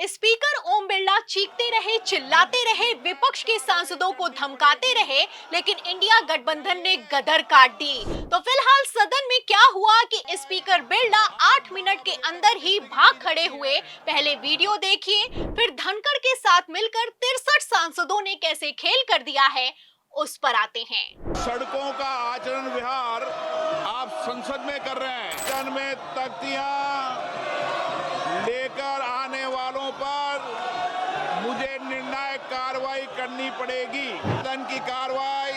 Speaker Om Birla चीखते रहे, चिल्लाते रहे, विपक्ष के सांसदों को धमकाते रहे, लेकिन इंडिया गठबंधन ने गदर काट दी। तो फिलहाल सदन में क्या हुआ कि स्पीकर बिरला 8 मिनट के अंदर ही भाग खड़े हुए। पहले वीडियो देखिए, फिर धनखड़ के साथ मिलकर 63 सांसदों ने कैसे खेल कर दिया है, उस पर आते हैं। सड़कों का आचरण विहार आप संसद में कर रहे हैं। सदन में तख्तियां लेकर आने वालों पर मुझे निर्णायक कार्रवाई करनी पड़ेगी। सदन की कार्रवाई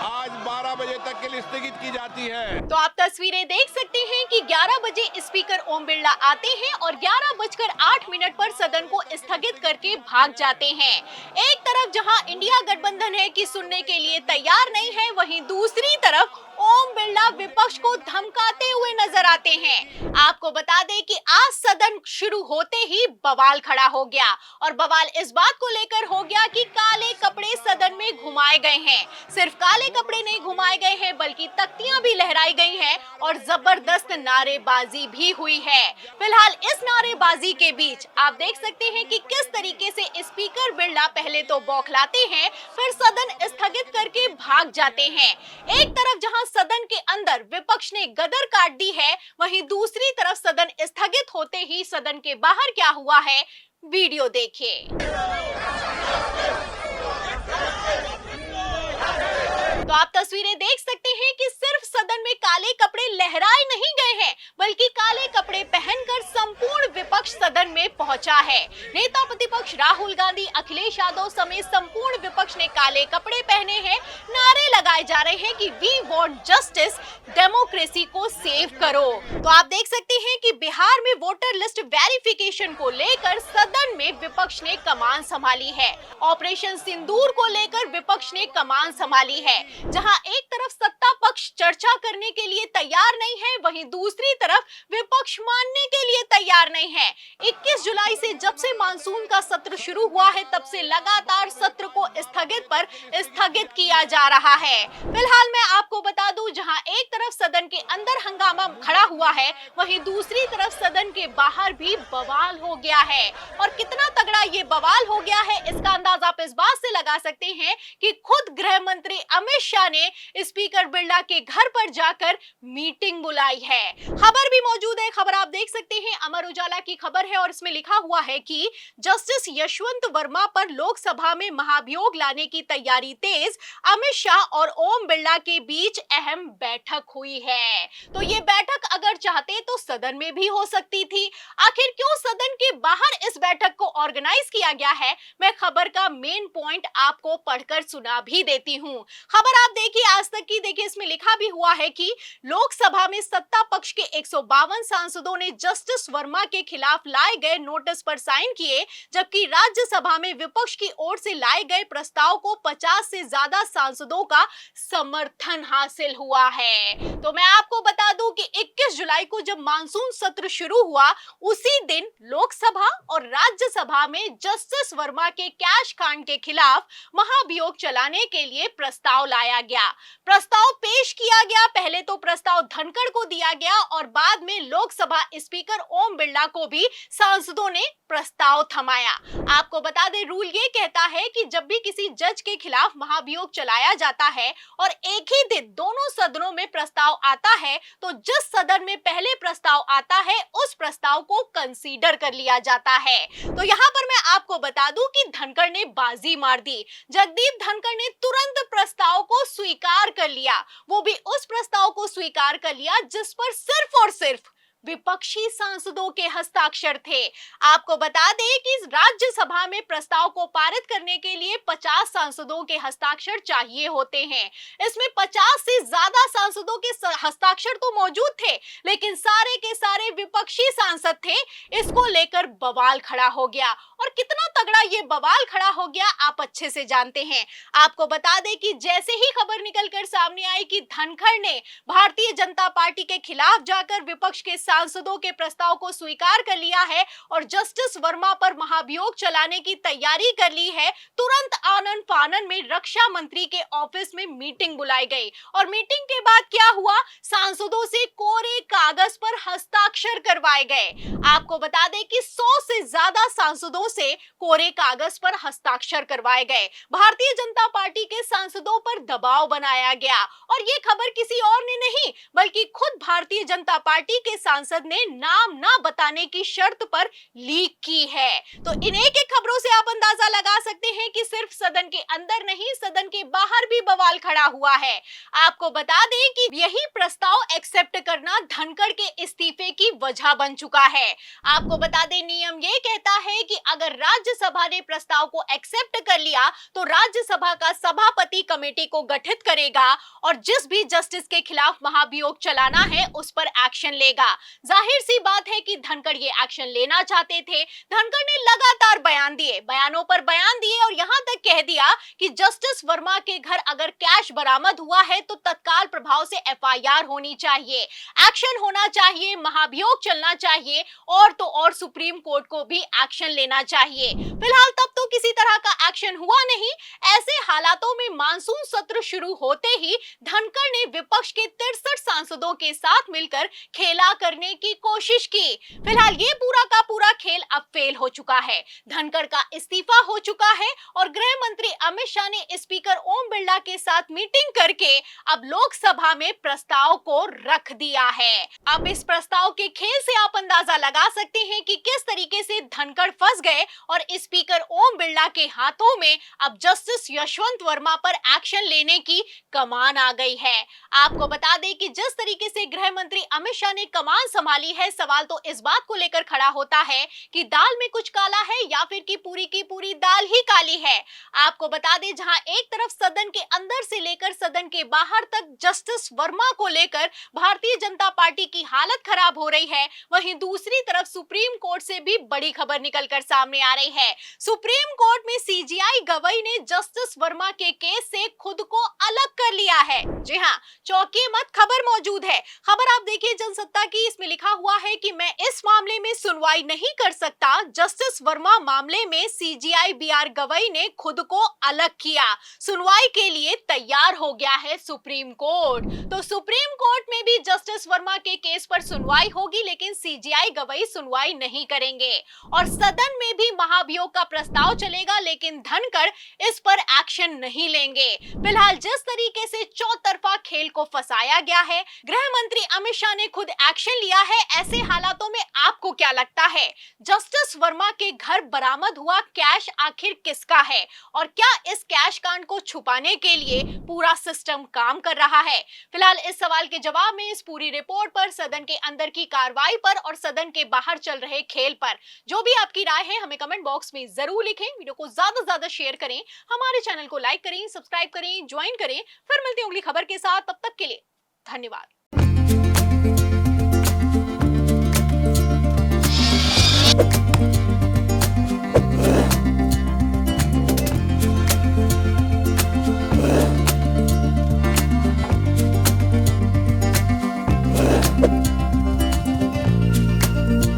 आज 12 बजे तक के लिए स्थगित की जाती है। तो आप तस्वीरें देख सकते हैं कि 11 बजे स्पीकर ओम बिरला आते हैं और 11:08 पर सदन को स्थगित करके भाग जाते हैं। एक तरफ जहां इंडिया गठबंधन है कि सुनने के लिए तैयार नहीं है, वहीं दूसरी तरफ ओम बिरला विपक्ष को धमकाते हुए नजर आते हैं। आपको बता दें कि आज सदन शुरू होते ही बवाल खड़ा हो गया और बवाल इस बात को लेकर हो गया कि काले कपड़े सदन में घुमाए गए हैं। सिर्फ काले कपड़े नहीं घुमाए गए हैं, बल्कि तख्तियां भी लहराई गई हैं और जबरदस्त नारेबाजी भी हुई है। फिलहाल इस नारेबाजी के बीच आप देख सकते हैं कि किस तरीके से स्पीकर बिरला पहले तो बौखलाते हैं, फिर सदन स्थगित करके भाग जाते हैं। एक तरफ जहां सदन के अंदर विपक्ष ने गदर काट दी है, वहीं दूसरी तरफ सदन स्थगित होते ही सदन के बाहर क्या हुआ है, वीडियो देखिए। तो आप तस्वीरें देख सकते हैं कि सिर्फ सदन में काले कपड़े लहराए नहीं गए हैं, बल्कि काले कपड़े पहनकर संपूर्ण विपक्ष सदन में पहुंचा है। नेता प्रतिपक्ष राहुल गांधी, अखिलेश यादव समेत संपूर्ण विपक्ष ने काले कपड़े पहने हैं। नारे लगाए जा रहे हैं कि वी वांट जस्टिस, डेमोक्रेसी को सेव करो। तो आप देख सकते हैं कि बिहार में वोटर लिस्ट वेरिफिकेशन को लेकर सदन में विपक्ष ने कमान संभाली है। ऑपरेशन सिंदूर को लेकर विपक्ष ने कमान संभाली है। जहां एक तरफ सत्ता पक्ष चर्चा करने के लिए तैयार नहीं है, वहीं दूसरी तरफ विपक्ष मानने के लिए तैयार नहीं है। 21 जुलाई से जब से मानसून का सत्र शुरू हुआ है, तब से लगातार सत्र को स्थगित किया जा रहा है। फिलहाल मैं आपको बता दूं, जहां एक तरफ सदन के अंदर हंगामा खड़ा हुआ है, वहीं दूसरी तरफ सदन के बाहर भी बवाल हो गया है। और कितना तगड़ा ये बवाल हो गया है, इसका अंदाजा आप इस बात से लगा सकते हैं कि खुद गृह मंत्री अमित शाह ने स्पीकर बिरला के घर पर जाकर मीटिंग बुलाई है। खबर भी मौजूद है, खबर आप देख सकते हैं, अमर उजाला की खबर है और इसमें लिखा हुआ है कि जस्टिस यशवंत वर्मा पर लोकसभा में महाभियोग लाने की तैयारी तेज, अमित शाह और ओम बिरला के बीच अहम बैठक हुई है। तो ये बैठक अगर चाहते तो सदन में भी हो सकती थी। आखिर क्यों सदन के बाहर इस बैठक को ऑर्गेनाइज किया गया है, मैं खबर का मेन पॉइंट आपको पढ़कर सुना भी देती हूँ। खबर आप देखिए, आज तक की देखिए, इसमें लिखा भी हुआ है कि लोकसभा में सत्ता पक्ष के 152 सांसदों ने जस्टिस वर्मा के खिलाफ लाए गए नोटिस पर साइन किए, जबकि राज्यसभा में विपक्ष की ओर से लाए गए प्रस्ताव को 50 से ज्यादा सांसदों का समर्थन हासिल हुआ है। तो मैं आपको बता दूं कि 21 जुलाई को जब मानसून सत्र शुरू हुआ, उसी दिन लोकसभा और राज्यसभा में जस्टिस वर्मा के कैश कांड के खिलाफ महाभियोग चलाने के लिए प्रस्ताव लाया गया। प्रस्ताव पेश किया गया। पहले तो प्रस्ताव धनखड़ को दिया गया और बाद में लोकसभा स्पीकर ओम बिरला को भी सांसदों ने प्रस्ताव थमाया। आपको बता दें, रूल ये कहता है कि जब भी किसी जज के खिलाफ महाभियोग चलाया जाता है और एक ही दिन दोनों सदनों में प्रस्ताव आता है, तो जिस सदन में पहले प्रस्ताव आता है, उस प्रस्ताव को कंसीडर कर लिया जाता है। तो यहाँ पर मैं आपको बता दूं कि धनखड़ ने बाजी मार दी। जगदीप धनखड़ ने तुरंत प्रस्ताव को स्वीकार कर लिया, वो भी उस प्रस्ताव को स्वीकार कर लिया जिस पर सिर्फ और सिर्फ विपक्षी सांसदों के हस्ताक्षर थे। आपको बता दें कि राज्यसभा में प्रस्ताव को पारित करने के लिए 50 सांसदों के हस्ताक्षर चाहिए होते हैं। इसमें 50 से ज्यादा सांसदों के हस्ताक्षर तो मौजूद थे, लेकिन सारे के सारे विपक्षी सांसद थे। इसको लेकर बवाल खड़ा हो गया और कितना तगड़ा ये बवाल खड़ा हो गया आप अच्छे से जानते हैं। आपको बता दें कि जैसे ही खबर निकलकर सामने आई कि धनखड़ ने भारतीय जनता पार्टी के खिलाफ जाकर विपक्ष के सांसदों के प्रस्ताव को स्वीकार कर लिया है और जस्टिस वर्मा पर महाभियोग चलाने की तैयारी कर ली है, तुरंत आनन फानन में रक्षा मंत्री के ऑफिस में मीटिंग बुलाई गई और मीटिंग के बाद क्या हुआ, सांसदों से कोरे कागज पर हस्ताक्षर करवाए गए। आपको बता दें कि 100 से ज्यादा सांसदों से कोरे कागज पर हस्ताक्षर करवाए गए। भारतीय जनता पार्टी के सांसदों पर दबाव बनाया गया और ये खबर किसी और ने नहीं बल्कि खुद भारतीय जनता पार्टी के सांसद ने नाम ना बताने की शर्त पर लीक की है। तो इन एक एक खबरों से आप अंदाजा लगा सकते हैं कि सिर्फ सदन के अंदर नहीं, सदन के बाहर भी बवाल खड़ा हुआ है। आपको बता दें कि यही प्रस्ताव एक्सेप्ट करना धनखड़ के इस्तीफे की वजह बन चुका है। आपको बता दें, नियम ये कहता है कि अगर राज्यसभा ने प्रस्ताव को एक्सेप्ट कर लिया तो राज्यसभा का सभापति कमेटी को गठित करेगा और जिस भी जस्टिस के खिलाफ महाभियोग चलाना है उस पर एक्शन लेगा। जाहिर सी बात है कि धनखड़ ये एक्शन लेना चाहते थे। धनखड़ ने लगातार बयान दिए, बयानों पर बयान दिए और यहां तक कह दिया कि जस्टिस वर्मा के घर अगर कैश बरामद हुआ है तो तत्काल प्रभाव से एफआईआर होनी चाहिए, एक्शन होना चाहिए, महाभियोग चलना चाहिए और तो और सुप्रीम कोर्ट को भी एक्शन लेना चाहिए। फिलहाल तब तो किसी तरह का एक्शन हुआ नहीं। ऐसे हालातों में मानसून सत्र शुरू होते ही धनखड़ ने विपक्ष के 63 सांसदों के साथ मिलकर खेला करने की कोशिश की। फिलहाल ये पूरा का पूरा खेल अब फेल हो चुका है। धनखड़ का इस्तीफा हो चुका है और गृह मंत्री अमित शाह ने स्पीकर ओम बिरला के साथ मीटिंग करके अब लोकसभा में प्रस्ताव को रख दिया है। अब इस प्रस्ताव के खेल से आप अंदाजा लगा सकते हैं कि किस तरीके से धनखड़ फंस गए और स्पीकर ओम बिरला के हाथों में अब जस्टिस यशवंत वर्मा पर एक्शन लेने की कमान आ गई है। आपको बता दें कि जिस तरीके से गृह मंत्री अमित शाह ने कमान संभाली है, सवाल तो इस बात को लेकर खड़ा होता है कि दाल में कुछ काला है या फिर की पूरी दाल ही काली है। आपको बता दें, जहां एक तरफ सदन के अंदर से लेकर सदन के बाहर तक जस्टिस वर्मा को लेकर भारतीय जनता पार्टी की हालत खराब हो रही है, वहीं दूसरी तरफ सुप्रीम कोर्ट से भी बड़ी खबर निकलकर सामने आ रही है। सुप्रीम कोर्ट में सीजेआई गवई ने जस्टिस वर्मा के केस से खुद को अलग कर लिया है। जी हां, चौंकिए मत, खबर मौजूद है। खबर आप देखिए जनसत्ता की, इसमें लिखा हुआ है कि मैं इस मामले में सुनवाई नहीं कर सकता। जस्टिस वर्मा मामले में सीजेआई बीआर गवई ने खुद को अलग किया, सुनवाई के लिए तैयार हो गया है सुप्रीम कोर्ट। तो सुप्रीम कोर्ट में भी जस्टिस वर्मा के केस पर सुनवाई होगी लेकिन सीजेआई गवई सुनवाई नहीं करेंगे और सदन में भी महाभियोग का प्रस्ताव चलेगा लेकिन धनखड़ इस पर एक्शन नहीं लेंगे। फिलहाल जिस तरीके से चौतरफा खेल को फंसाया गया है, गृह मंत्री अमित शाह ने खुद एक्शन लिया है। ऐसे हालातों में आपको क्या लगता है, जस्टिस वर्मा के घर बरामद हुआ कैश आखिर किसका है और क्या इस कैश कांड को छुपाने के लिए पूरा सिस्टम काम कर रहा है? फिलहाल इस सवाल के जवाब में, इस पूरी रिपोर्ट पर, सदन के अंदर की कार्रवाई पर और सदन के बाहर चल रहे खेल पर जो भी आपकी राय है हमें कमेंट बॉक्स में जरूर लिखें। वीडियो को ज्यादा से ज्यादा शेयर करें, हमारे चैनल को लाइक करें, सब्सक्राइब करें, ज्वाइन करें। फिर मिलते हैं अगली खबर के साथ, तब तक के लिए धन्यवाद।